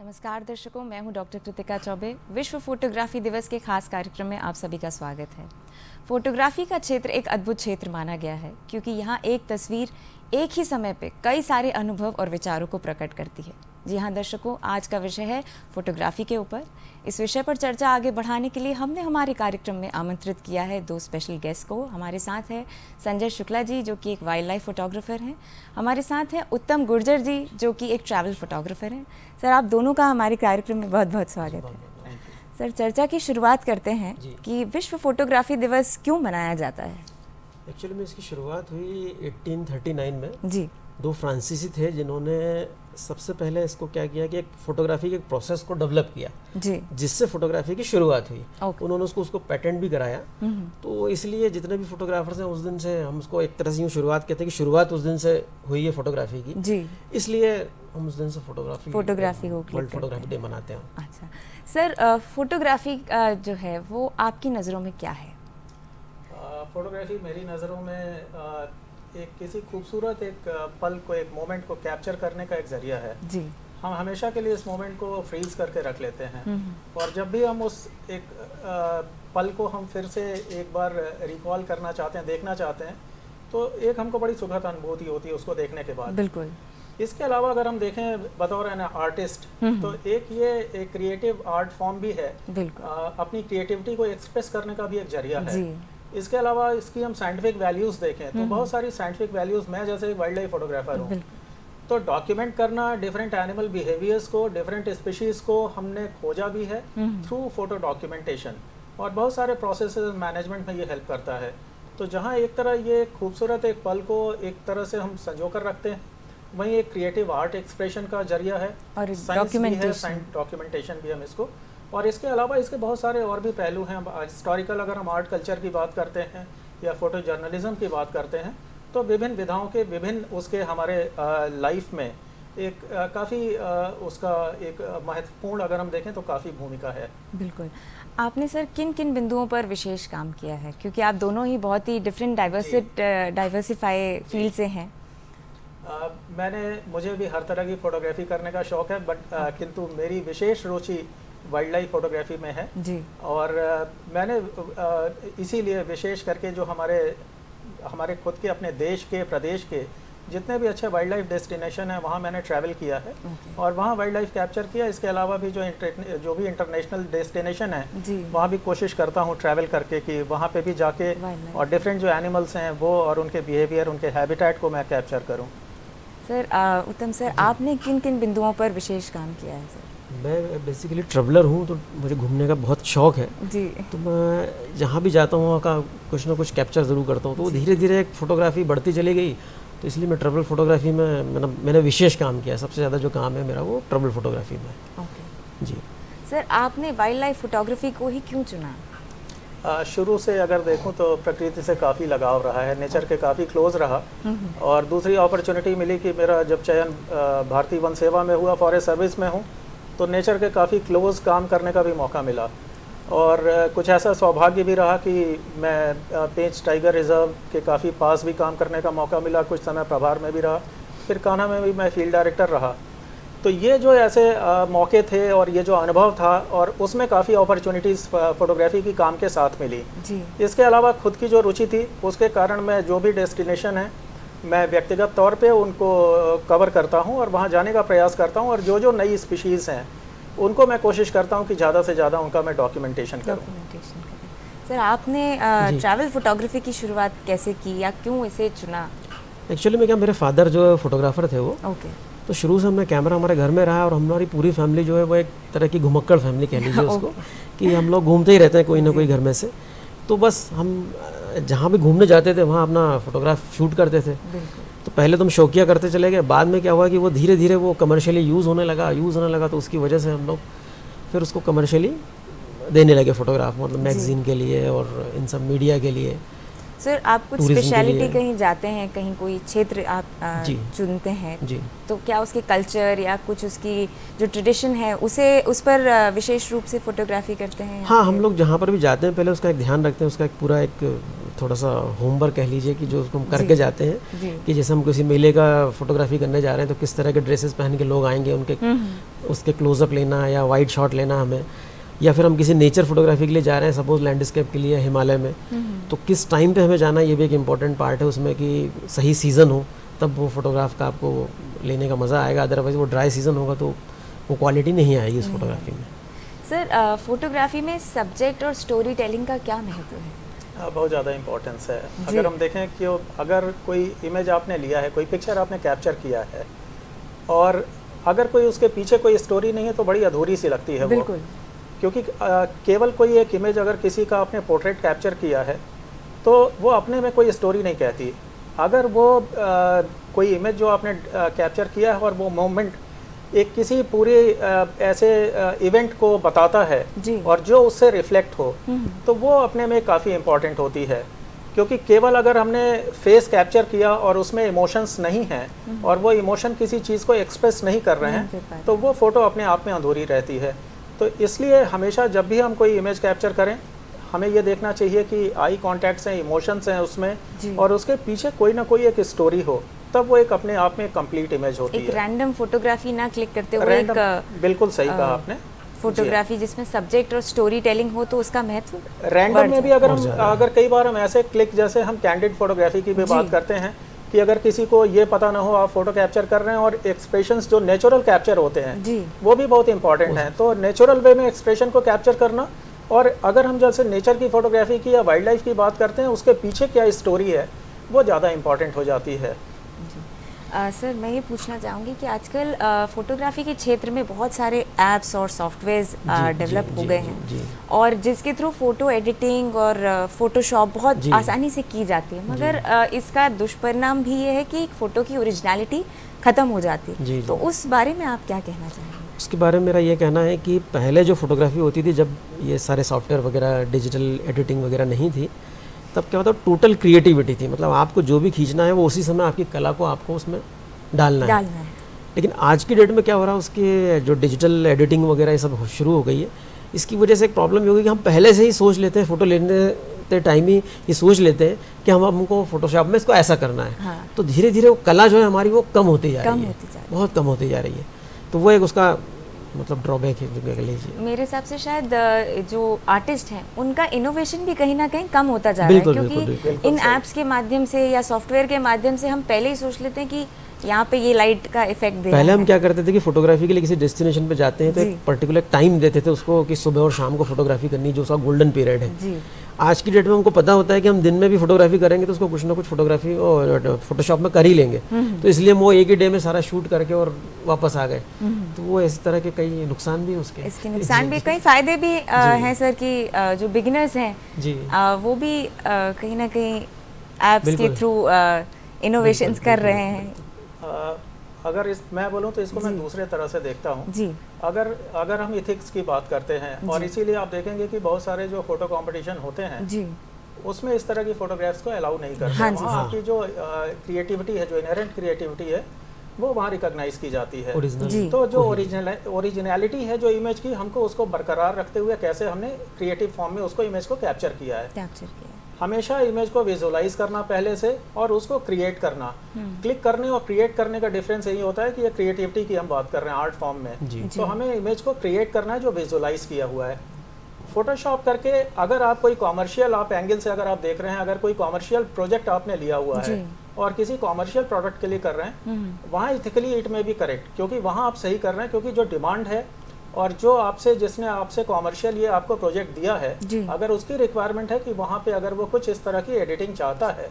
नमस्कार दर्शकों, मैं हूं डॉक्टर कृतिका चौबे। विश्व फोटोग्राफी दिवस के खास कार्यक्रम में आप सभी का स्वागत है। फोटोग्राफी का क्षेत्र एक अद्भुत क्षेत्र माना गया है क्योंकि यहाँ एक तस्वीर एक ही समय पे कई सारे अनुभव और विचारों को प्रकट करती है। जी हाँ दर्शकों, आज का विषय है फोटोग्राफी के ऊपर। इस विषय पर चर्चा आगे बढ़ाने के लिए हमने हमारे कार्यक्रम में आमंत्रित किया है दो स्पेशल गेस्ट को। हमारे साथ है संजय शुक्ला जी जो कि एक वाइल्ड लाइफ फोटोग्राफर हैं। हमारे साथ है उत्तम गुर्जर जी जो कि एक ट्रैवल फोटोग्राफर हैं। सर, आप दोनों का हमारे कार्यक्रम में बहुत बहुत स्वागत है। सर, चर्चा की शुरुआत करते हैं कि विश्व फोटोग्राफी दिवस क्यों मनाया जाता है। एक्चुअली में इसकी शुरुआत हुई 1839 में। जी। दो फ्रांसीसी थे जिन्होंने सबसे पहले इसको क्या किया कि एक फोटोग्राफी के प्रोसेस को डेवलप किया जी, जिससे फोटोग्राफी की शुरुआत हुई। उन्होंने उसको पेटेंट भी कराया। तो इसलिए जितने भी फोटोग्राफर्स हैं उस दिन से हम उसको एक तरह से यूँ शुरुआत कहते हैं कि शुरुआत उस दिन से हुई है फोटोग्राफी की जी। इसलिए हम उस दिन से फोटोग्राफी को वर्ल्ड फोटोग्राफी डे मनाते हैं। अच्छा सर, फोटोग्राफी जो है वो आपकी नज़रों में क्या है? फोटोग्राफी मेरी नज़रों में एक किसी खूबसूरत एक पल को, एक मोमेंट को कैप्चर करने का एक ज़रिया है जी। हम हमेशा के लिए इस मोमेंट को फ्रीज करके रख लेते हैं और जब भी हम उस एक पल को हम फिर से एक बार रिकॉल करना चाहते हैं, देखना चाहते हैं, तो एक हमको बड़ी सुखद अनुभूति होती है उसको देखने के बाद। बिल्कुल। इसके अलावा अगर हम देखें बतौर एन आर्टिस्ट, तो ये एक क्रिएटिव आर्ट फॉर्म भी है। अपनी क्रिएटिविटी को एक्सप्रेस करने का भी एक जरिया है। इसके अलावा इसकी हम साइंटिफिक वैल्यूज़ देखें तो बहुत सारी साइंटिफिक वैल्यूज़, मैं जैसे एक वाइल्ड लाइफ फोटोग्राफर हूँ तो डॉक्यूमेंट करना डिफरेंट एनिमल बिहेवियर्स को, डिफरेंट स्पीशीज़ को हमने खोजा भी है थ्रू फोटो डॉक्यूमेंटेशन, और बहुत सारे प्रोसेसेस मैनेजमेंट में ये हेल्प करता है। तो जहाँ एक तरह ये खूबसूरत एक पल को एक तरह से हम संजो कर रखते हैं, वहीं एक क्रिएटिव आर्ट एक्सप्रेशन का जरिया है और डॉक्यूमेंटेशन भी हम इसको। और इसके अलावा इसके बहुत सारे और भी पहलू हैं। हिस्टोरिकल अगर हम आर्ट कल्चर की बात करते हैं या फोटो जर्नलिज्म की बात करते हैं तो विभिन्न विधाओं के विभिन्न उसके हमारे लाइफ में एक काफ़ी उसका एक महत्वपूर्ण, अगर हम देखें तो काफ़ी भूमिका है। बिल्कुल। आपने सर किन किन बिंदुओं पर विशेष काम किया है, क्योंकि आप दोनों ही बहुत ही डिफरेंट डाइवर्सिफाई फील्ड से हैं? मुझे भी हर तरह की फ़ोटोग्राफी करने का शौक़ है, बट किंतु मेरी विशेष रुचि वाइल्ड लाइफ फोटोग्राफी में है जी। और मैंने इसीलिए विशेष करके जो हमारे खुद के अपने देश के, प्रदेश के जितने भी अच्छे वाइल्ड लाइफ डेस्टिनेशन हैं वहाँ मैंने ट्रैवल किया है और वहाँ वाइल्ड लाइफ कैप्चर किया। इसके अलावा भी जो भी इंटरनेशनल डेस्टिनेशन है वहाँ भी कोशिश करता हूँ ट्रैवल करके कि वहाँ पे भी जाके और डिफरेंट जो एनिमल्स हैं वो और उनके बिहेवियर, उनके हैबिटेट को मैं कैप्चर करूँ। सर उत्तम सर, आपने किन किन बिंदुओं पर विशेष काम किया है? सर, मैं बेसिकली ट्रैवलर हूँ तो मुझे घूमने का बहुत शौक़ है जी। तो मैं जहाँ भी जाता हूँ वहाँ का कुछ ना कुछ कैप्चर ज़रूर करता हूँ। तो धीरे धीरे एक फ़ोटोग्राफी बढ़ती चली गई, तो इसलिए मैं ट्रैवल फोटोग्राफी में मैंने विशेष काम किया। सबसे ज़्यादा जो काम है मेरा वो ट्रैवल फोटोग्राफी में। ओके जी। सर, आपने वाइल्ड लाइफ फोटोग्राफी को ही क्यों चुना? शुरू से अगर देखूं तो प्रकृति से काफ़ी लगाव रहा है, नेचर के काफ़ी क्लोज रहा। और दूसरी अपॉर्चुनिटी मिली कि मेरा जब चयन भारतीय वन सेवा में हुआ, फॉरेस्ट सर्विस में हूँ, तो नेचर के काफ़ी क्लोज काम करने का भी मौका मिला। और कुछ ऐसा सौभाग्य भी रहा कि मैं पेंच टाइगर रिजर्व के काफ़ी पास भी काम करने का मौका मिला। कुछ समय प्रभार में भी रहा, फिर कान्हा में भी मैं फील्ड डायरेक्टर रहा। तो ये जो ऐसे मौके थे और ये जो अनुभव था, और उसमें काफ़ी अपॉर्चुनिटीज़ फोटोग्राफी की काम के साथ मिली जी। इसके अलावा खुद की जो रुचि थी उसके कारण मैं जो भी डेस्टिनेशन है मैं व्यक्तिगत तौर पे उनको कवर करता हूँ और वहाँ जाने का प्रयास करता हूँ, और जो नई स्पीशीज़ हैं उनको मैं कोशिश करता हूँ कि ज़्यादा से ज़्यादा उनका मैं डॉक्यूमेंटेशन करूँ। सर, आपने ट्रैवल फोटोग्राफी की शुरुआत कैसे की या क्यों इसे चुना? एक्चुअली में क्या, मेरे फादर जो फोटोग्राफर थे वो तो शुरू से मैं कैमरा हमारे घर में रहा, और हमारी पूरी फैमिली जो है वो एक तरह की घुमक्कड़ फैमिली कह लीजिए उसको, कि हम लोग घूमते ही रहते हैं कोई ना कोई घर में से। तो बस हम जहाँ भी घूमने जाते थे वहाँ अपना फोटोग्राफ शूट करते थे। तो पहले तो हम शौकिया करते चले गए, बाद में क्या हुआ कि वो धीरे धीरे वो कमर्शियली यूज़ होने लगा, तो उसकी वजह से हम लोग फिर उसको कमर्शियली देने लगे फ़ोटोग्राफ, मतलब मैगज़ीन के लिए और इन सब मीडिया के लिए। सर, आप कुछ स्पेशलिटी कहीं जाते हैं, कहीं कोई क्षेत्र आप चुनते हैं जी, तो क्या उसके कल्चर या कुछ उसकी जो ट्रेडिशन है उस पर विशेष रूप से फोटोग्राफी करते हैं? हाँ, हम लोग जहाँ पर भी जाते हैं पहले उसका एक ध्यान रखते हैं, उसका एक पूरा एक थोड़ा सा होमवर्क कह लीजिए कि जो उसको हम करके जाते हैं कि जैसे हम किसी मेले का फोटोग्राफी करने जा रहे हैं तो किस तरह के ड्रेसेस पहन के लोग आएंगे, उनके उसके क्लोजअप लेना या वाइड शॉट लेना हमें, या फिर हम किसी नेचर फोटोग्राफी के लिए जा रहे हैं सपोज लैंडस्केप के लिए हिमालय में, तो किस टाइम पे हमें जाना है, ये भी एक इम्पॉर्टेंट पार्ट है उसमें कि सही सीज़न हो तब वो फोटोग्राफ का आपको लेने का मज़ा आएगा, अदरवाइज वो ड्राई सीज़न होगा तो वो क्वालिटी नहीं आएगी उस फोटोग्राफी में। सर फोटोग्राफी में सब्जेक्ट और स्टोरी टेलिंग का क्या महत्व है? बहुत ज़्यादा इम्पोर्टेंस है। अगर हम देखें कि अगर कोई इमेज आपने लिया है, कोई पिक्चर आपने कैप्चर किया है और अगर कोई उसके पीछे कोई स्टोरी नहीं है तो बड़ी अधूरी सी लगती है वो, क्योंकि केवल कोई एक इमेज अगर किसी का आपने पोर्ट्रेट कैप्चर किया है तो वो अपने में कोई स्टोरी नहीं कहती। अगर वो कोई इमेज जो आपने कैप्चर किया है और वो मोमेंट एक किसी पूरे ऐसे इवेंट को बताता है और जो उससे रिफ्लेक्ट हो तो वो अपने में काफ़ी इम्पॉर्टेंट होती है, क्योंकि केवल अगर हमने फेस कैप्चर किया और उसमें इमोशंस नहीं हैं और वो इमोशन किसी चीज़ को एक्सप्रेस नहीं कर रहे हैं तो वो फ़ोटो अपने आप में अधूरी रहती है। तो इसलिए हमेशा जब भी हम कोई इमेज कैप्चर करें हमें ये देखना चाहिए कि आई कॉन्टैक्ट्स हैं, इमोशंस हैं उसमें और उसके पीछे कोई ना कोई एक स्टोरी हो, तब वो एक अपने आप में कंप्लीट इमेज होती है। एक रैंडम फोटोग्राफी ना क्लिक करते हुए एक बिल्कुल सही कहा आपने, फोटोग्राफी जिसमें सब्जेक्ट और स्टोरी टेलिंग हो तो उसका महत्व रैंडम में भी अगर कई बार हम ऐसे क्लिक, जैसे हम कैंडिड फोटोग्राफी की भी बात करते हैं कि अगर किसी को ये पता ना हो आप फोटो कैप्चर कर रहे हैं और एक्सप्रेशंस जो नेचुरल कैप्चर होते हैं वो भी बहुत इंपॉर्टेंट हैं, तो नेचुरल वे में एक्सप्रेशन को कैप्चर करना। और अगर हम जैसे नेचर की फोटोग्राफी की या वाइल्ड लाइफ की बात करते हैं उसके पीछे क्या स्टोरी है वो ज़्यादा इम्पॉर्टेंट हो जाती है। सर मैं ये पूछना चाहूँगी कि आजकल फोटोग्राफी के क्षेत्र में बहुत सारे ऐप्स और सॉफ्टवेयर्स डेवलप हो गए हैं और जिसके थ्रू फ़ोटो एडिटिंग और फ़ोटोशॉप बहुत आसानी से की जाती है, मगर इसका दुष्परिणाम भी ये है कि फ़ोटो की ओरिजिनलिटी ख़त्म हो जाती है। तो उस बारे में आप क्या कहना चाहेंगे? उसके बारे में मेरा ये कहना है कि पहले जो फोटोग्राफी होती थी, जब ये सारे सॉफ्टवेयर वगैरह डिजिटल एडिटिंग वगैरह नहीं थी, तब क्या होता, टोटल क्रिएटिविटी थी, मतलब आपको जो भी खींचना है वो उसी समय आपकी कला को आपको उसमें डालना है। लेकिन आज की डेट में क्या हो रहा है, उसके जो डिजिटल एडिटिंग वगैरह ये सब शुरू हो गई है, इसकी वजह से एक प्रॉब्लम ये होगी कि हम पहले से ही सोच लेते हैं, फ़ोटो लेने टाइम ही ये सोच लेते हैं कि हमको फोटोशॉप में इसको ऐसा करना है। तो धीरे धीरे वो कला जो है हमारी वो कम होती जा रही है, बहुत कम होती जा रही है। तो वो एक उसका मतलब ड्रॉबैक है कह लीजिए। मेरे हिसाब से शायद जो आर्टिस्ट हैं उनका इनोवेशन भी कहीं ना कहीं कम होता जा रहा है, क्योंकि इन ऐप्स के माध्यम से या सॉफ्टवेयर के माध्यम से हम पहले ही सोच लेते हैं कि यहाँ पे ये लाइट का इफेक्ट दे। पहले हम क्या करते थे कि फोटोग्राफी के लिए किसी डेस्टिनेशन पे जाते हैं तो एक पर्टिकुलर टाइम देते थे उसको कि सुबह और शाम को फोटोग्राफी करनी, जो उसका गोल्डन पीरियड है। आज की डेट में हमको पता होता है कि हम दिन में भी फोटोग्राफी करेंगे तो उसको कुछ ना कुछ फोटोग्राफी और फोटोशॉप में कर ही लेंगे, तो इसलिए हम वो एक ही डे में सारा शूट करके और वापस आ गए। तो वो इस तरह के कई नुकसान भी उसके, इसके नुकसान भी, कई फायदे भी हैं सर कि जो बिगिनर्स हैं वो भी कहीं ना कहीं एप्स के थ्रू इनोवेशंस कर रहे हैं। अगर मैं बोलूँ तो इसको मैं दूसरे तरह से देखता हूँ। अगर हम इथिक्स की बात करते हैं और इसीलिए आप देखेंगे कि बहुत सारे जो फोटो कंपटीशन होते हैं उसमें इस तरह की फोटोग्राफ्स को अलाउ नहीं करते हैं। वहाँ आपकी जो क्रिएटिविटी है, जो इनहेरेंट क्रिएटिविटी है, वो वहाँ रिकॉग्नाइज की जाती है। तो जो ओरिजिनलिटी है जो इमेज की, हमको उसको बरकरार रखते हुए कैसे हमने क्रिएटिव फॉर्म में उसको इमेज को कैप्चर किया है। हमेशा इमेज को विजुअलाइज करना पहले से और उसको क्रिएट करना। क्लिक करने और क्रिएट करने का डिफरेंस यही होता है कि ये क्रिएटिविटी की हम बात कर रहे हैं आर्ट फॉर्म में, तो हमें इमेज को क्रिएट करना है जो विजुअलाइज किया हुआ है। फोटोशॉप करके अगर आप कोई कॉमर्शियल आप एंगल से अगर आप देख रहे हैं, अगर कोई कॉमर्शियल प्रोजेक्ट आपने लिया हुआ है और किसी कॉमर्शियल प्रोडक्ट के लिए कर रहे हैं, वहाँ इथिकली इट में बी करेक्ट, क्योंकि वहाँ आप सही कर रहे हैं, क्योंकि जो डिमांड है और जो आपसे जिसने आपसे कॉमर्शियल ये आपको प्रोजेक्ट दिया है, अगर उसकी रिक्वायरमेंट है कि वहाँ पे अगर वो कुछ इस तरह की एडिटिंग चाहता है,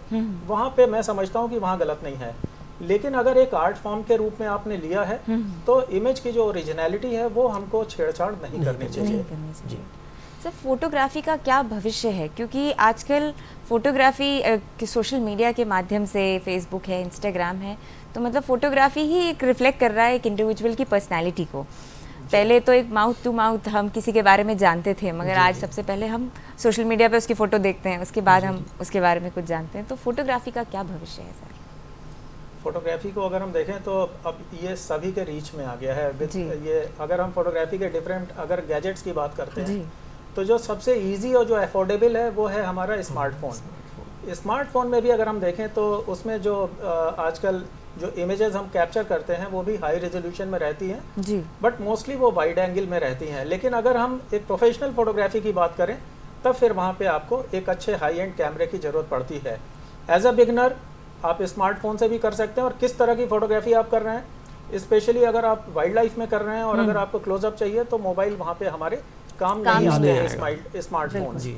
वहाँ पे मैं समझता हूँ कि वहाँ गलत नहीं है। लेकिन अगर एक आर्ट फॉर्म के रूप में आपने लिया है तो इमेज की जो ओरिजिनलिटी है वो हमको छेड़छाड़ नहीं करनी चाहिए। सर फोटोग्राफी का क्या भविष्य है, क्योंकि आजकल फोटोग्राफी सोशल मीडिया के माध्यम से, फेसबुक है, इंस्टाग्राम है, तो मतलब फोटोग्राफी ही एक रिफ्लेक्ट कर रहा है एक इंडिविजुअल की पर्सनैलिटी को। पहले तो एक माउथ टू माउथ हम किसी के बारे में जानते थे, मगर आज सबसे पहले हम सोशल मीडिया पे उसकी फ़ोटो देखते हैं, उसके बाद हम उसके बारे में कुछ जानते हैं। तो फोटोग्राफी का क्या भविष्य है सर? फोटोग्राफी को अगर हम देखें तो अब ये सभी के रीच में आ गया है। ये अगर हम फोटोग्राफी के डिफरेंट अगर गैजेट्स की बात करते हैं तो जो सबसे इजी और जो अफोर्डेबल है वो है हमारा स्मार्टफोन। स्मार्टफोन में भी अगर हम देखें तो उसमें जो आजकल जो इमेजेस हम कैप्चर करते हैं वो भी हाई रेजोल्यूशन में रहती हैं जी, बट मोस्टली वो वाइड एंगल में रहती हैं। लेकिन अगर हम एक प्रोफेशनल फोटोग्राफी की बात करें तब फिर वहाँ पे आपको एक अच्छे हाई एंड कैमरे की ज़रूरत पड़ती है। एज अ बिगनर आप स्मार्टफोन से भी कर सकते हैं, और किस तरह की फ़ोटोग्राफी आप कर रहे हैं, स्पेशली अगर आप वाइल्ड लाइफ में कर रहे हैं और अगर आपको क्लोजअप चाहिए तो मोबाइल वहाँ पे हमारे काम नहीं आते हैं स्मार्टफोन। जी,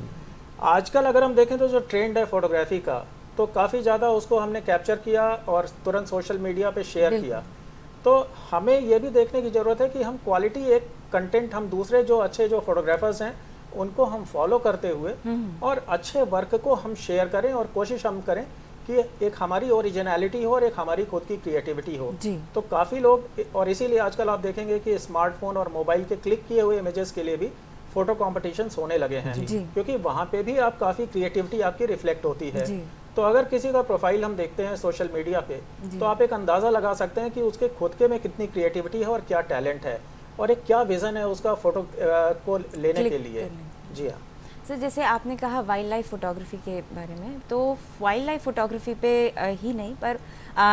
आजकल अगर हम देखें तो जो ट्रेंड है फोटोग्राफी का, तो काफ़ी ज़्यादा उसको हमने कैप्चर किया और तुरंत सोशल मीडिया पे शेयर किया। तो हमें ये भी देखने की ज़रूरत है कि हम क्वालिटी एक कंटेंट हम दूसरे जो अच्छे जो फोटोग्राफर्स हैं उनको हम फॉलो करते हुए और अच्छे वर्क को हम शेयर करें, और कोशिश हम करें कि एक हमारी ओरिजिनलिटी हो और एक हमारी खुद की क्रिएटिविटी हो। तो काफ़ी लोग, और इसीलिए आजकल आप देखेंगे कि स्मार्टफोन और मोबाइल के क्लिक किए हुए इमेजेस के लिए भी फोटो कॉम्पिटिशन्स होने लगे हैं, क्योंकि वहाँ पे भी आप काफ़ी क्रिएटिविटी आपकी रिफ्लेक्ट होती है। तो अगर किसी का प्रोफाइल हम देखते हैं सोशल मीडिया पे तो आप एक अंदाज़ा लगा सकते हैं कि उसके खुद के में कितनी क्रिएटिविटी है और क्या टैलेंट है और एक क्या विज़न है उसका फ़ोटो को लेने के लिए। जी हाँ सर, जैसे आपने कहा वाइल्ड लाइफ फोटोग्राफी के बारे में, तो वाइल्ड लाइफ फोटोग्राफी पे ही नहीं पर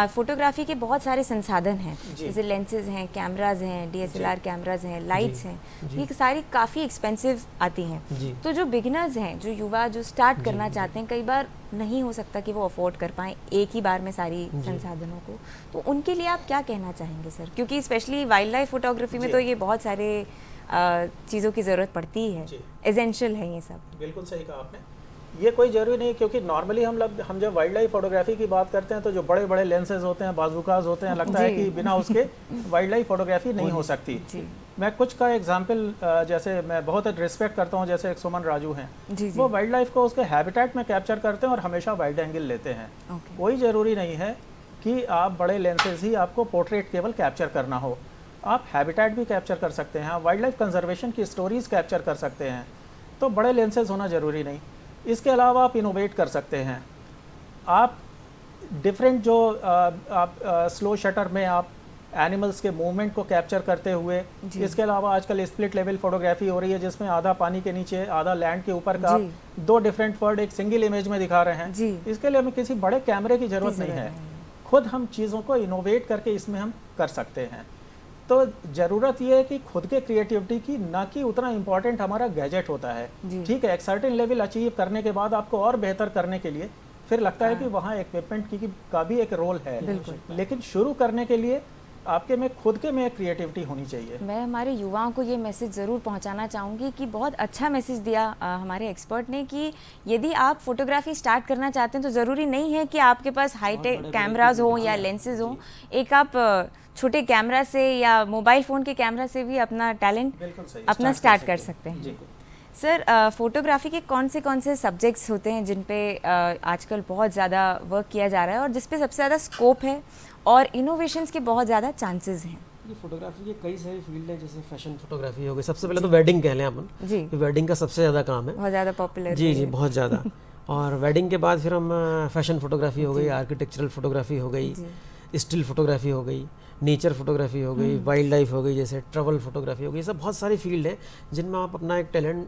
फोटोग्राफी के बहुत सारे संसाधन हैं, जैसे लेंसेज हैं, कैमराज हैं, डीएसएलआर कैमराज हैं, लाइट्स हैं, ये सारी काफ़ी एक्सपेंसिव आती हैं। तो जो बिगिनर्स हैं, जो युवा जो स्टार्ट करना चाहते हैं, कई बार नहीं हो सकता कि वो अफोर्ड कर पाएँ एक ही बार में सारी संसाधनों को, तो उनके लिए आप क्या कहना चाहेंगे सर? क्योंकि स्पेशली वाइल्ड लाइफ फोटोग्राफी में तो ये बहुत सारे चीज़ों की ज़रूरत पड़ती है, एसेंशियल है ये सब। बिल्कुल सही कहा आपने। ये कोई ज़रूरी नहीं, क्योंकि नॉर्मली हम जब वाइल्ड लाइफ फोटोग्राफी की बात करते हैं तो जो बड़े बड़े लेंसेज होते हैं, बाजूकाज होते हैं, लगता है कि बिना उसके वाइल्ड लाइफ फोटोग्राफी नहीं हो सकती। मैं कुछ का एग्जांपल, जैसे मैं बहुत रिस्पेक्ट करता हूँ, जैसे एक सुमन राजू हैं, वो वाइल्ड लाइफ को उसके हैबिटेट में कैप्चर करते हैं और हमेशा वाइड एंगल लेते हैं। कोई ज़रूरी नहीं है कि आप बड़े लेंसेज ही आपको पोर्ट्रेट केवल कैप्चर करना हो, आप हैबिटेट भी कैप्चर कर सकते हैं, वाइल्ड लाइफ कंजर्वेशन की स्टोरीज कैप्चर कर सकते हैं। तो बड़े लेंसेज होना ज़रूरी नहीं। इसके अलावा आप इनोवेट कर सकते हैं, आप डिफरेंट जो आप स्लो शटर में आप एनिमल्स के मूवमेंट को कैप्चर करते हुए, इसके अलावा आजकल स्प्लिट लेवल फोटोग्राफी हो रही है जिसमें आधा पानी के नीचे आधा लैंड के ऊपर का दो डिफरेंट वर्ड एक सिंगल इमेज में दिखा रहे हैं। इसके लिए हमें किसी बड़े कैमरे की ज़रूरत नहीं है, खुद हम चीज़ों को इनोवेट करके इसमें हम कर सकते हैं। तो ज़रूरत ये है कि खुद के क्रिएटिविटी की, ना कि उतना इम्पोर्टेंट हमारा गैजेट होता है। ठीक है, एक सर्टेन लेवल अचीव करने के बाद आपको और बेहतर करने के लिए फिर लगता है कि वहाँ इक्विपमेंट का भी एक रोल है, लेकिन शुरू करने के लिए आपके में खुद के में क्रिएटिविटी होनी चाहिए। मैं हमारे युवाओं को ये मैसेज ज़रूर पहुंचाना चाहूँगी कि बहुत अच्छा मैसेज दिया हमारे एक्सपर्ट ने कि यदि आप फोटोग्राफी स्टार्ट करना चाहते हैं तो ज़रूरी नहीं है कि आपके पास हाईटेक कैमराज हों या लेंसेज हों। एक आप छोटे कैमरा से या मोबाइल फ़ोन के कैमरा से भी अपना टैलेंट अपना स्टार्ट कर सकते हैं। सर, फोटोग्राफी के कौन से सब्जेक्ट्स होते हैं जिन पे आजकल बहुत ज़्यादा वर्क किया जा रहा है और जिस पे सबसे ज़्यादा स्कोप है और इनोवेशंस के बहुत ज़्यादा चांसेस हैं? ये फोटोग्राफी के कई सारे फील्ड है, जैसे फैशन फोटोग्राफी हो गई, सबसे पहले तो वेडिंग कह लें अपन जी, वेडिंग का सबसे ज़्यादा काम है, बहुत ज़्यादा पॉपुलर जी बहुत ज़्यादा। और वेडिंग के बाद फिर हम फैशन फोटोग्राफी हो गई, आर्किटेक्चरल फोटोग्राफी हो गई, स्टिल फोटोग्राफी हो गई, नेचर फोटोग्राफी हो गई, वाइल्ड लाइफ हो गई, जैसे ट्रैवल फोटोग्राफी हो गई। ये सब बहुत सारी फील्ड है जिनमें आप अपना एक टैलेंट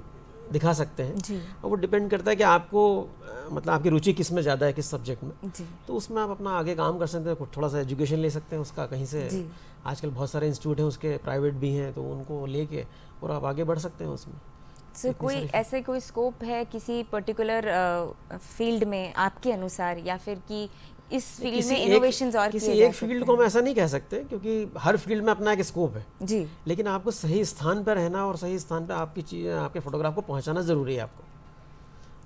दिखा सकते हैं। और वो डिपेंड करता है कि आपको मतलब आपकी रुचि किस में ज़्यादा है, किस सब्जेक्ट में, तो उसमें आप अपना आगे काम कर सकते हैं। थोड़ा सा एजुकेशन ले सकते हैं उसका कहीं से, आजकल बहुत सारे इंस्टीट्यूट हैं उसके, प्राइवेट भी हैं, तो उनको लेके और आप आगे बढ़ सकते हैं उसमें। सर, कोई स्कोप है किसी पर्टिकुलर फील्ड में आपके अनुसार, या फिर कि इस फील्ड में इनोवेशंस और किसी एक फील्ड को हम ऐसा नहीं कह सकते, क्योंकि हर फील्ड में अपना एक स्कोप है जी, लेकिन आपको सही स्थान पर रहना और सही स्थान पर आपकी चीज़, आपके फोटोग्राफ को पहुंचाना ज़रूरी है। आपको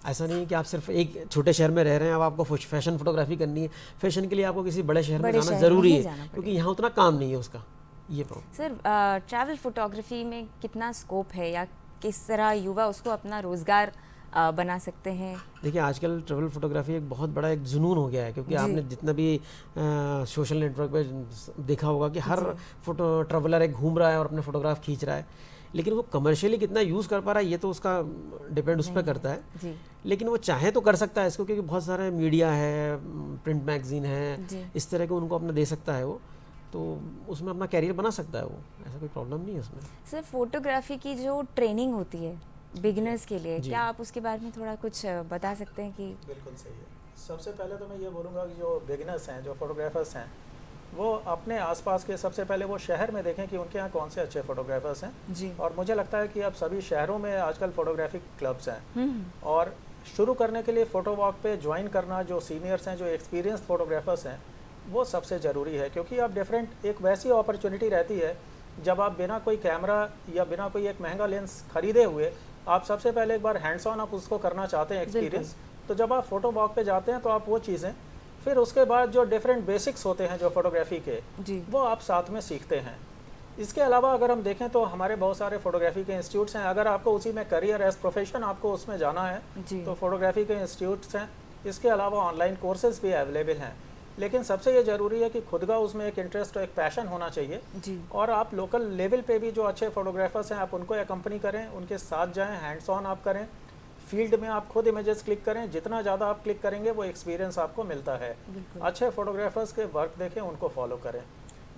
ऐसा नहीं है कि आप सिर्फ एक छोटे शहर में रह रहे हैं, अब आपको फैशन फोटोग्राफी करनी है, फैशन के लिए आपको किसी बड़े शहर में जाना ज़रूरी है, क्योंकि यहाँ उतना काम नहीं है उसका। ये प्रॉब्लम। सर, ट्रैवल फोटोग्राफी में कितना स्कोप है या किस तरह युवा उसको अपना रोजगार बना सकते हैं? देखिए, आजकल ट्रैवल फोटोग्राफी एक बहुत बड़ा एक जुनून हो गया है, क्योंकि आपने जितना भी सोशल नेटवर्क पे देखा होगा कि हर फोटो ट्रैवलर एक घूम रहा है और अपने फोटोग्राफ खींच रहा है, लेकिन वो कमर्शियली कितना यूज़ कर पा रहा है ये तो उसका डिपेंड उस पर करता है। लेकिन वो चाहे तो कर सकता है इसको, क्योंकि बहुत सारे मीडिया है, प्रिंट मैगजीन है, इस तरह के उनको अपना दे सकता है वो, तो उसमें अपना कैरियर बना सकता है वो, ऐसा कोई प्रॉब्लम नहीं है उसमें। सर, फोटोग्राफी की जो ट्रेनिंग होती है बिगिनर्स के लिए, क्या आप उसके बारे में थोड़ा कुछ बता सकते हैं कि? बिल्कुल सही है सबसे पहले तो मैं ये बोलूँगा कि जो बिगिनर्स हैं, जो फोटोग्राफर्स हैं, वो अपने आसपास के सबसे पहले वो शहर में देखें कि उनके यहाँ कौन से अच्छे फोटोग्राफर्स हैं जी। और मुझे लगता है कि अब सभी शहरों में आजकल फोटोग्राफी क्लब्स हैं और शुरू करने के लिए फ़ोटो वॉक पे ज्वाइन करना, जो सीनियर्स हैं, जो एक्सपीरियंस फोटोग्राफर्स हैं, वो सबसे ज़रूरी है, क्योंकि आप डिफरेंट एक वैसी अपॉर्चुनिटी रहती है जब आप बिना कोई कैमरा या बिना कोई एक महंगा लेंस खरीदे हुए आप सबसे पहले एक बार हैंड्स ऑन आप उसको करना चाहते हैं एक्सपीरियंस, तो जब आप फ़ोटो वॉक पे जाते हैं तो आप वो चीज़ें फिर उसके बाद जो डिफरेंट बेसिक्स होते हैं जो फोटोग्राफी के जी। वो आप साथ में सीखते हैं। इसके अलावा अगर हम देखें तो हमारे बहुत सारे फोटोग्राफी के इंस्टीट्यूट्स हैं, अगर आपको उसी में करियर एज प्रोफेशन आपको उसमें जाना है तो फोटोग्राफी के इंस्टीट्यूट्स हैं। इसके अलावा ऑनलाइन कोर्सेज भी अवेलेबल हैं, लेकिन सबसे ये ज़रूरी है कि खुद का उसमें एक इंटरेस्ट और एक पैशन होना चाहिए जी। और आप लोकल लेवल पे भी जो अच्छे फोटोग्राफर्स हैं आप उनको एकम्पनी करें, उनके साथ जाएं, हैंड्स ऑन आप करें, फील्ड में आप खुद इमेजेस क्लिक करें, जितना ज़्यादा आप क्लिक करेंगे वो एक्सपीरियंस आपको मिलता है। अच्छे फोटोग्राफर्स के वर्क देखें, उनको फॉलो करें।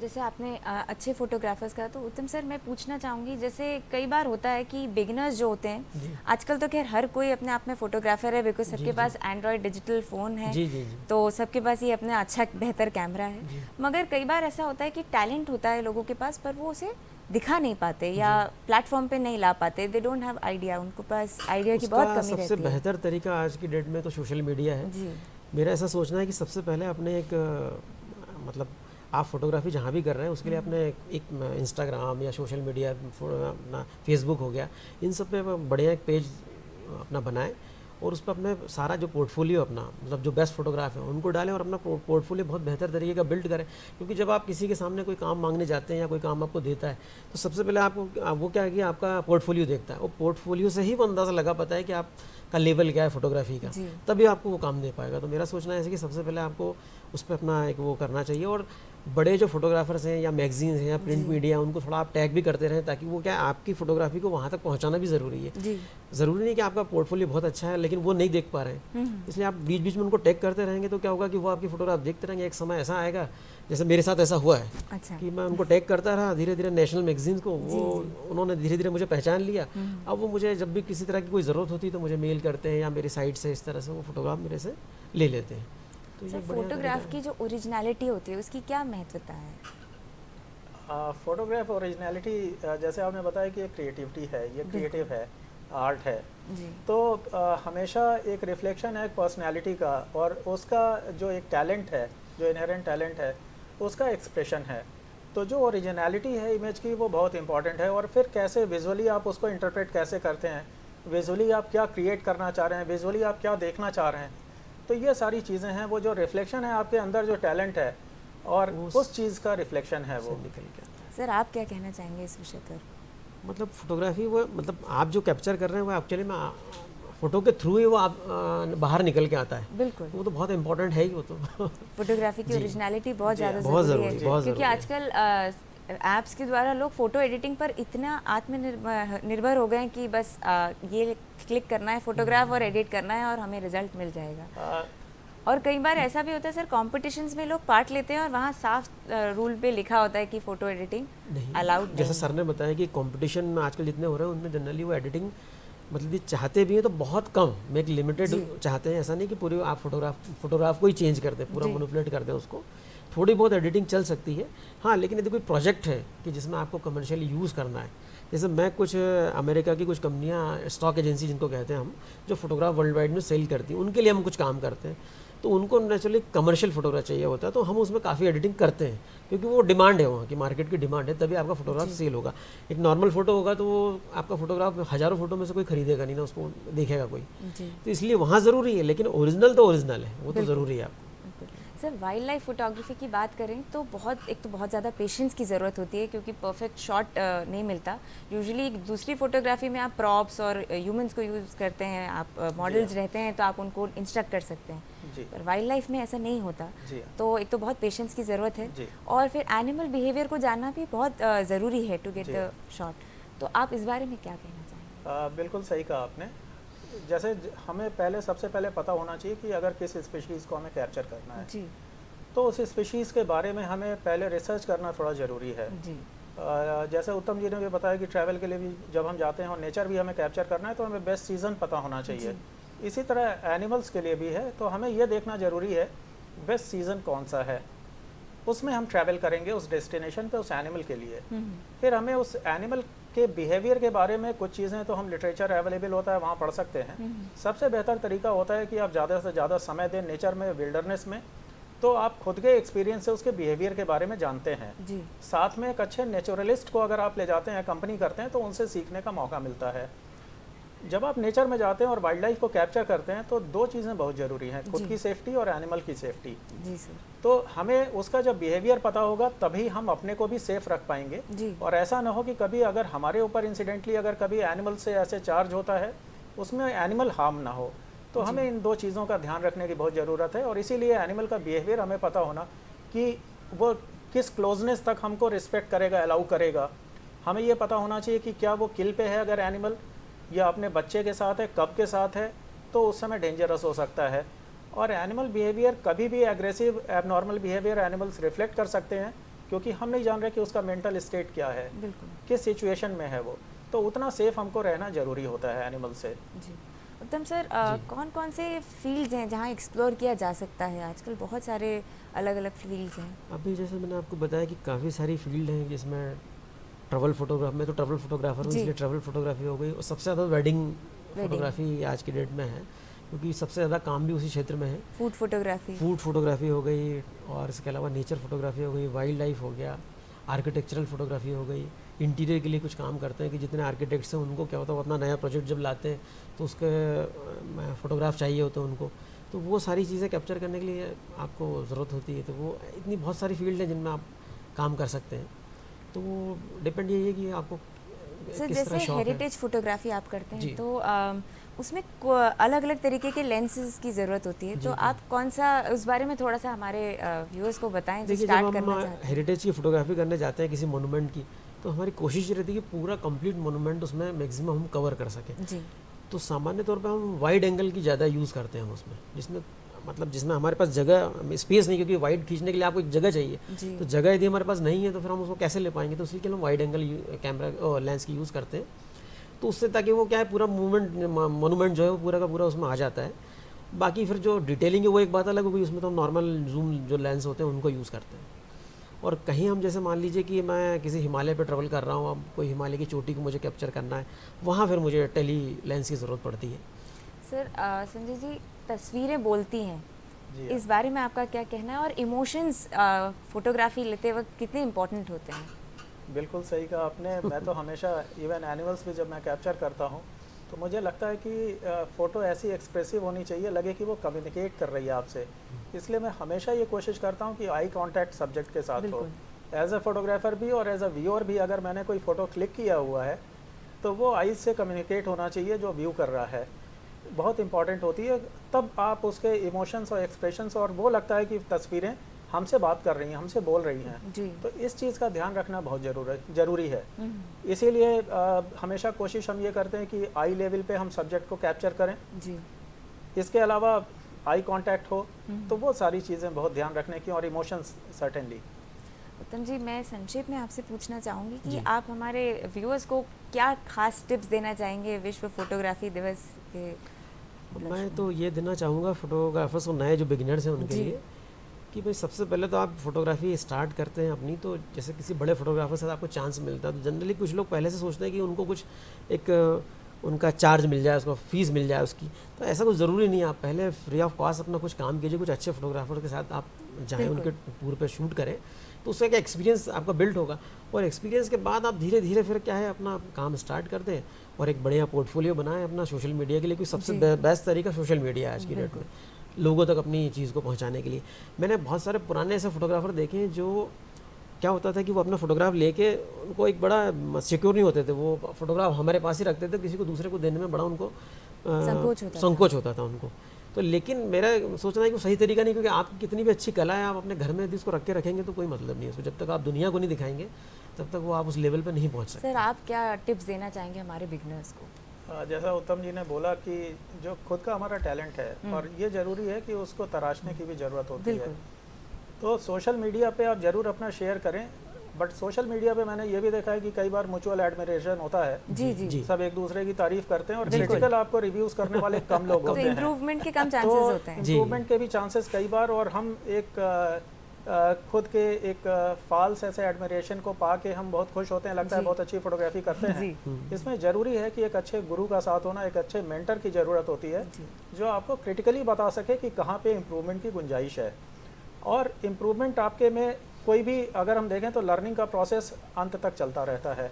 जैसे आपने अच्छे फोटोग्राफर्स का, तो उत्तम सर मैं पूछना चाहूँगी, जैसे कई बार होता है कि बिगिनर्स जो होते हैं, आजकल तो खैर हर कोई अपने आप में फोटोग्राफर है, बिकॉज सबके पास एंड्रॉयड डिजिटल फ़ोन है, तो सबके पास ये अपना अच्छा बेहतर कैमरा है, मगर कई बार ऐसा होता है कि टैलेंट होता है लोगों के पास पर वो उसे दिखा नहीं पाते या प्लेटफॉर्म पे नहीं ला पाते, दे डोंट हैव आइडिया, उनको पास आइडिया की बहुत कमी रहती है। सबसे बेहतर तरीका आज की डेट में तो सोशल मीडिया है जी। मेरा ऐसा सोचना है कि सबसे पहले अपने एक मतलब आप फोटोग्राफी जहाँ भी कर रहे हैं उसके लिए अपने एक इंस्टाग्राम या सोशल मीडिया, अपना फेसबुक हो गया, इन सब पे बढ़िया एक पेज अपना बनाएं और उस पर अपने सारा जो पोर्टफोलियो अपना मतलब जो बेस्ट फोटोग्राफ है उनको डालें और अपना पोर्टफोलियो बहुत बेहतर तरीके का बिल्ड करें। क्योंकि जब आप किसी के सामने कोई काम मांगने जाते हैं या कोई काम आपको देता है तो सबसे पहले आपको वो क्या है कि आपका पोर्टफोलियो देखता है, और पोर्टफोलियो से ही वो अंदाज़ा लगा पाता है कि आपका लेवल क्या है फोटोग्राफी का, तभी आपको वो काम दे पाएगा। तो मेरा सोचना है कि सबसे पहले आपको उस पर अपना एक वो करना चाहिए, और बड़े जो फोटोग्राफर्स हैं या मैगजीन्स हैं या प्रिंट मीडिया, उनको थोड़ा आप टैग भी करते रहें, ताकि वो क्या है आपकी फोटोग्राफी को वहाँ तक पहुँचाना भी ज़रूरी है। ज़रूरी नहीं कि आपका पोर्टफोलियो बहुत अच्छा है लेकिन वो नहीं देख पा रहे हैं, इसलिए आप बीच बीच में उनको टैग करते रहेंगे तो क्या होगा कि वो आपकी फोटोग्राफ देखते रहेंगे। एक समय ऐसा आएगा, जैसे मेरे साथ ऐसा हुआ है कि मैं उनको टैग करता रहा, धीरे धीरे नेशनल मैगजीन्स को वो उन्होंने धीरे धीरे मुझे पहचान लिया। अब वो मुझे जब भी किसी तरह की कोई ज़रूरत होती है तो मुझे मेल करते हैं या मेरी साइट से इस तरह से वो फोटोग्राफ मेरे से ले लेते हैं। तो फोटोग्राफ की जो ओरिजिनलिटी होती है उसकी क्या महत्वता है? फोटोग्राफ ओरिजिनलिटी जैसे आपने बताया कि ये क्रिएटिविटी है, ये क्रिएटिव है, आर्ट है जी। तो हमेशा एक रिफ्लेक्शन है पर्सनैलिटी का, और उसका जो एक टैलेंट है, जो इनहेरेंट टैलेंट है, उसका एक्सप्रेशन है। तो जो ओरिजिनलिटी है इमेज की वो बहुत इंपॉर्टेंट है, और फिर कैसे विजुअली आप उसको इंटरप्रेट कैसे करते हैं, विजुअली आप क्या क्रिएट करना चाह रहे हैं, विजुअली आप क्या देखना चाह रहे हैं, तो ये सारी चीज़ें हैं। वो जो रिफ्लेक्शन है आपके अंदर जो टैलेंट है और उस चीज़ का रिफ्लेक्शन है वो निकल के आता है। सर आप क्या कहना चाहेंगे इस विषय पर? मतलब फोटोग्राफी वो मतलब आप जो कैप्चर कर रहे हैं वो एक्चुअली में फोटो के थ्रू ही वो आप बाहर निकल के आता है। बिल्कुल, वो तो बहुत इंपॉर्टेंट है ही वो तो। फोटोग्राफी की ओरिजिनलिटी बहुत ज़्यादा ज़रूरी है, क्योंकि आजकल ऐप्स के द्वारा लोग फ़ोटो एडिटिंग पर इतना आत्मनिर्भर हो गए हैं कि बस ये क्लिक करना है फोटोग्राफ और एडिट करना है और हमें रिजल्ट मिल जाएगा। और कई बार ऐसा भी होता है सर, कॉम्पिटिशन्स में लोग पार्ट लेते हैं और वहाँ साफ रूल पे लिखा होता है कि फ़ोटो एडिटिंग अलाउड नहीं। जैसे सर ने बताया कि कॉम्पिटिशन में आजकल जितने हो रहे हैं उनमें जनरली वो एडिटिंग मतलब चाहते भी हैं तो बहुत कम, में एक लिमिटेड चाहते हैं। ऐसा नहीं कि पूरी आप फोटोग्राफ को ही चेंज कर दें, पूरा मैनिपुलेट कर दें उसको। थोड़ी बहुत एडिटिंग चल सकती है हाँ, लेकिन यदि कोई प्रोजेक्ट है कि जिसमें आपको कमर्शियली यूज़ करना है, जैसे मैं कुछ अमेरिका की कुछ कंपनियां, स्टॉक एजेंसी जिनको कहते हैं हम, जो फोटोग्राफ वर्ल्ड वाइड में सेल करती हैं, उनके लिए हम कुछ काम करते हैं। तो उनको नेचुरली कमर्शियल फोटोग्राफ चाहिए होता है, तो हम उसमें काफ़ी एडिटिंग करते हैं क्योंकि वो डिमांड है, वहाँ की मार्केट की डिमांड है, तभी आपका फोटोग्राफ सेल होगा। एक नॉर्मल फोटो होगा तो वो आपका फोटोग्राफ हज़ारों फोटो में से कोई खरीदेगा नहीं ना, उसको देखेगा कोई। तो इसलिए वहाँ ज़रूरी है, लेकिन ओरिजिनल तो ओरिजिनल है, वो तो ज़रूरी है आपको। सर वाइल्ड लाइफ फोटोग्राफी की बात करें तो बहुत ज़्यादा पेशेंस की ज़रूरत होती है, क्योंकि परफेक्ट शॉट नहीं मिलता। यूजुअली दूसरी फोटोग्राफी में आप प्रॉप्स और ह्यूमंस को यूज़ करते हैं, आप मॉडल्स रहते हैं तो आप उनको इंस्ट्रक्ट कर सकते हैं, पर वाइल्ड लाइफ में ऐसा नहीं होता। तो एक तो बहुत पेशेंस की ज़रूरत है, और फिर एनिमल बिहेवियर को जानना भी बहुत ज़रूरी है टू गेट द शॉट। तो आप इस बारे में क्या कहना चाहेंगे? बिल्कुल सही कहा आपने। जैसे हमें सबसे पहले पता होना चाहिए कि अगर किस स्पीशीज़ को हमें कैप्चर करना है जी, तो उस स्पीशीज़ के बारे में हमें पहले रिसर्च करना थोड़ा ज़रूरी है जी। जैसे उत्तम जी ने भी बताया कि ट्रैवल के लिए भी जब हम जाते हैं और नेचर भी हमें कैप्चर करना है तो हमें बेस्ट सीज़न पता होना चाहिए। इसी तरह एनिमल्स के लिए भी है। तो हमें ये देखना ज़रूरी है बेस्ट सीज़न कौन सा है, उसमें हम ट्रैवल करेंगे उस डेस्टिनेशन पे उस एनिमल के लिए। फिर हमें उस एनिमल के बिहेवियर के बारे में कुछ चीज़ें तो हम लिटरेचर अवेलेबल होता है वहाँ पढ़ सकते हैं। सबसे बेहतर तरीका होता है कि आप ज़्यादा से ज़्यादा समय दें नेचर में, विल्डरनेस में, तो आप खुद के एक्सपीरियंस से उसके बिहेवियर के बारे में जानते हैं जी। साथ में एक अच्छे नेचुरलिस्ट को अगर आप ले जाते हैं, कंपनी करते हैं, तो उनसे सीखने का मौका मिलता है। जब आप नेचर में जाते हैं और वाइल्ड लाइफ को कैप्चर करते हैं तो दो चीज़ें बहुत ज़रूरी हैं, खुद की सेफ्टी और एनिमल की सेफ्टी जी सर। तो हमें उसका जब बिहेवियर पता होगा तभी हम अपने को भी सेफ रख पाएंगे जी। और ऐसा ना हो कि कभी अगर हमारे ऊपर इंसिडेंटली अगर कभी एनिमल से ऐसे चार्ज होता है उसमें एनिमल हार्म ना हो, तो हमें इन दो चीज़ों का ध्यान रखने की बहुत ज़रूरत है। और इसीलिए एनिमल का बिहेवियर हमें पता होना कि वो किस क्लोजनेस तक हमको रिस्पेक्ट करेगा, अलाउ करेगा। हमें ये पता होना चाहिए कि क्या वो किल पे है अगर एनिमल, या अपने बच्चे के साथ है, कब के साथ है, तो उस समय डेंजरस हो सकता है। और एनिमल बिहेवियर कभी भी aggressive abnormal behaviour animals reflect कर सकते हैं, क्योंकि हम नहीं जान रहे कि उसका मेंटल स्टेट क्या है, किस सिचुएशन में है वो। तो उतना सेफ हमको रहना ज़रूरी होता है एनिमल से जी। उत्तम सर, कौन कौन से फील्ड्स हैं जहाँ एक्सप्लोर किया जा सकता है? आजकल बहुत सारे अलग अलग फील्ड्स हैं। अभी जैसे मैंने आपको बताया कि काफ़ी सारी फील्ड हैं, जिसमें ट्रैवल फोटोग्राफ में तो ट्रैवल फोटोग्राफर हूँ, इसलिए ट्रैवल फोटोग्राफी हो गई। और सबसे ज़्यादा वेडिंग फोटोग्राफी आज की डेट में है, क्योंकि सबसे ज़्यादा काम भी उसी क्षेत्र में है। फूड फोटोग्राफी हो गई, और इसके अलावा नेचर फोटोग्राफी हो गई, वाइल्ड लाइफ हो गया, आर्किटेक्चरल फोटोग्राफी हो गई। इंटीरियर के लिए कुछ काम करते हैं कि जितने आर्किटेक्ट्स हैं उनको क्या होता है, वो अपना नया प्रोजेक्ट जब लाते हैं तो उसके फ़ोटोग्राफ चाहिए होते हैं उनको, तो वो सारी चीज़ें कैप्चर करने के लिए आपको ज़रूरत होती है। तो वो इतनी बहुत सारी फील्ड हैं जिनमें आप काम कर सकते हैं। तो वो डिपेंड यही है कि आपको सर जैसे हेरिटेज फोटोग्राफी आप करते हैं तो उसमें अलग अलग तरीके के लेंसेज की ज़रूरत होती है, तो आप कौन सा उस बारे में थोड़ा सा हमारे व्यूअर्स को बताएं जो स्टार्ट करना चाहते हैं। हेरिटेज की फोटोग्राफी करने जाते हैं किसी मोनूमेंट की, तो हमारी कोशिश ये रहती है कि पूरा कंप्लीट मोनूमेंट उसमें मैक्सिमम हम कवर कर सकें जी। तो सामान्य तौर पे हम वाइड एंगल की ज़्यादा यूज़ करते हैं उसमें, जिसमें हमारे पास जगह स्पेस नहीं, क्योंकि वाइड खींचने के लिए आपको एक जगह चाहिए, तो जगह यदि हमारे पास नहीं है तो फिर हम उसको कैसे ले पाएंगे। तो इसलिए हम वाइड एंगल कैमरा लेंस की यूज़ करते हैं, तो उससे ताकि वो क्या है पूरा मोनूमेंट जो है वो पूरा का पूरा उसमें आ जाता है। बाकी फिर जो डिटेलिंग है वो एक बात अलग होगी, उसमें तो हम नॉर्मल जूम जो लेंस होते हैं उनको यूज़ करते हैं। और कहीं हम जैसे मान लीजिए कि मैं किसी हिमालय पे ट्रैवल कर रहा हूँ, अब कोई हिमालय की चोटी को मुझे कैप्चर करना है, वहाँ फिर मुझे टेली लेंस की ज़रूरत पड़ती है। सर संजय जी, तस्वीरें बोलती हैं, इस बारे में आपका क्या कहना है? और इमोशंस फोटोग्राफी लेते वक्त कितने इम्पोर्टेंट होते हैं? बिल्कुल सही कहा आपने। मैं तो हमेशा इवन एनिमल्स भी जब मैं कैप्चर करता हूँ तो मुझे लगता है कि फ़ोटो ऐसी एक्सप्रेसिव होनी चाहिए, लगे कि वो कम्युनिकेट कर रही है आपसे। इसलिए मैं हमेशा ये कोशिश करता हूँ कि आई कांटेक्ट सब्जेक्ट के साथ हो, एज अ फोटोग्राफर भी और एज अ व्यूअर भी। अगर मैंने कोई फ़ोटो क्लिक किया हुआ है तो वो आईज से कम्युनिकेट होना चाहिए जो व्यू कर रहा है, बहुत इंपॉर्टेंट होती है। तब आप उसके इमोशंस और एक्सप्रेशंस, और वो लगता है कि तस्वीरें हमसे बात कर रही हैं, हमसे बोल रही हैं जी। तो इस चीज़ का ध्यान रखना बहुत ज़रूरी है। इसीलिए हमेशा कोशिश हम ये करते हैं कि आई लेवल पे हम सब्जेक्ट को कैप्चर करें जी। इसके अलावा आई कांटेक्ट हो, तो वो सारी चीज़ें बहुत ध्यान रखने की, और इमोशंस सर्टेनली। उत्तम जी, मैं संक्षेप में आपसे पूछना चाहूँगी कि आप हमारे व्यूअर्स को क्या खास टिप्स देना चाहेंगे विश्व फोटोग्राफी दिवस के? मैं तो ये देना चाहूँगा फोटोग्राफर्स को, नए जो बिगिनर्स हैं उनके लिए, कि भाई सबसे पहले तो आप फोटोग्राफी स्टार्ट करते हैं अपनी, तो जैसे किसी बड़े फोटोग्राफर से आपको चांस मिलता है तो जनरली कुछ लोग पहले से सोचते हैं कि उनको कुछ एक उनका चार्ज मिल जाए, उसको फीस मिल जाए उसकी। तो ऐसा कुछ ज़रूरी नहीं है। आप पहले फ्री ऑफ कॉस्ट अपना कुछ काम कीजिए, कुछ अच्छे फोटोग्राफर के साथ आप जाएँ, उनके टूर पे शूट करें, तो उससे क्या एक्सपीरियंस आपका बिल्ड होगा। और एक्सपीरियंस के बाद आप धीरे धीरे फिर क्या है अपना काम स्टार्ट कर दें और एक बढ़िया पोर्टफोलियो बनाएं अपना सोशल मीडिया के लिए, क्योंकि सबसे बेस्ट तरीका सोशल मीडिया है आज की डेट में लोगों तक अपनी चीज़ को पहुंचाने के लिए। मैंने बहुत सारे पुराने ऐसे फोटोग्राफर देखे हैं जो क्या होता था कि वो अपना फोटोग्राफ लेके उनको एक बड़ा सिक्योर नहीं होते थे, वो फोटोग्राफ हमारे पास ही रखते थे, किसी को दूसरे को देने में बड़ा उनको संकोच होता था उनको। तो लेकिन मेरा सोचना है कि वो सही तरीका नहीं, क्योंकि आपकी कितनी भी अच्छी कला है, आप अपने घर में यदि उसको रख के रखेंगे तो कोई मतलब नहीं है उसको। जब तक आप दुनिया को नहीं दिखाएंगे तब तक वो आप उस लेवल पर नहीं पहुँच सकते। सर आप क्या टिप्स देना चाहेंगे हमारे बिगनर्स को? जैसा उत्तम जी ने बोला कि जो खुद का हमारा टैलेंट है और ये ज़रूरी है कि उसको तराशने की भी ज़रूरत होती है। तो सोशल मीडिया पे आप ज़रूर अपना शेयर करें, बट सोशल मीडिया पे मैंने ये भी देखा है कि कई बार म्यूचुअल एडमिरेशन होता है, जी जी, सब एक दूसरे की तारीफ करते हैं और क्रिटिकल आपको रिव्यूज करने वाले कम लोग होते हैं, इम्प्रूवमेंट के कम चांसेस होते हैं, इम्प्रूवमेंट के भी चांसेस कई बार, और हम एक खुद के एक फॉल्स ऐसे एडमिरेशन को पा के हम बहुत खुश होते हैं, लगता है बहुत अच्छी फोटोग्राफी करते हैं। इसमें ज़रूरी है कि एक अच्छे गुरु का साथ होना, एक अच्छे मेंटर की ज़रूरत होती है जो आपको क्रिटिकली बता सके कि कहाँ पे इम्प्रूवमेंट की गुंजाइश है। और इम्प्रूवमेंट आपके में कोई भी अगर हम देखें तो लर्निंग का प्रोसेस अंत तक चलता रहता है,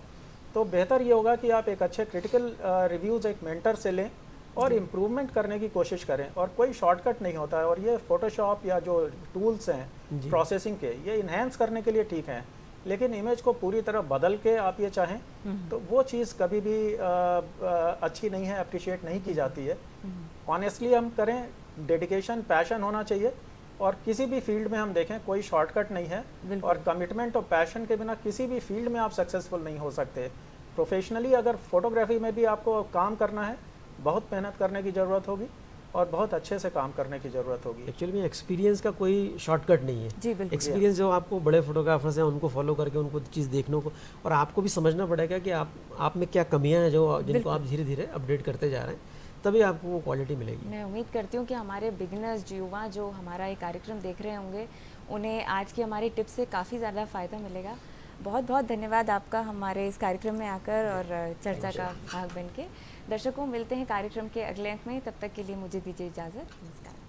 तो बेहतर ये होगा कि आप एक अच्छे क्रिटिकल रिव्यूज़ एक मेंटर से लें और इम्प्रूवमेंट करने की कोशिश करें। और कोई शॉर्टकट नहीं होता है, और ये फोटोशॉप या जो टूल्स हैं प्रोसेसिंग के, ये इन्हेंस करने के लिए ठीक हैं, लेकिन इमेज को पूरी तरह बदल के आप ये चाहें तो वो चीज़ कभी भी अच्छी नहीं है, अप्रिशिएट नहीं की जाती है। ऑनेस्टली हम करें, डेडिकेशन, पैशन होना चाहिए, और किसी भी फील्ड में हम देखें कोई शॉर्टकट नहीं है, और कमिटमेंट और पैशन के बिना किसी भी फील्ड में आप सक्सेसफुल नहीं हो सकते। प्रोफेशनली अगर फोटोग्राफी में भी आपको काम करना है, बहुत मेहनत करने की ज़रूरत होगी और बहुत अच्छे से काम करने की ज़रूरत होगी। एक्चुअली में एक्सपीरियंस का कोई शॉर्टकट नहीं है जी, बिल्कुल। एक्सपीरियंस जो आपको बड़े फोटोग्राफर्स हैं उनको फॉलो करके उनको चीज़ देखने को, और आपको भी समझना पड़ेगा कि आप में क्या कमियां हैं जो जिनको आप धीरे धीरे अपडेट करते जा रहे हैं, तभी आपको वो क्वालिटी मिलेगी। मैं उम्मीद करती हूँ कि हमारे बिगिनर्स, युवा जो हमारा ये कार्यक्रम देख रहे होंगे, उन्हें आज की हमारी टिप्स से काफ़ी ज़्यादा फ़ायदा मिलेगा। बहुत बहुत धन्यवाद आपका हमारे इस कार्यक्रम में आकर और चर्चा का भाग बन के। दर्शकों, मिलते हैं कार्यक्रम के अगले अंक में, तब तक के लिए मुझे दीजिए इजाज़त। नमस्कार।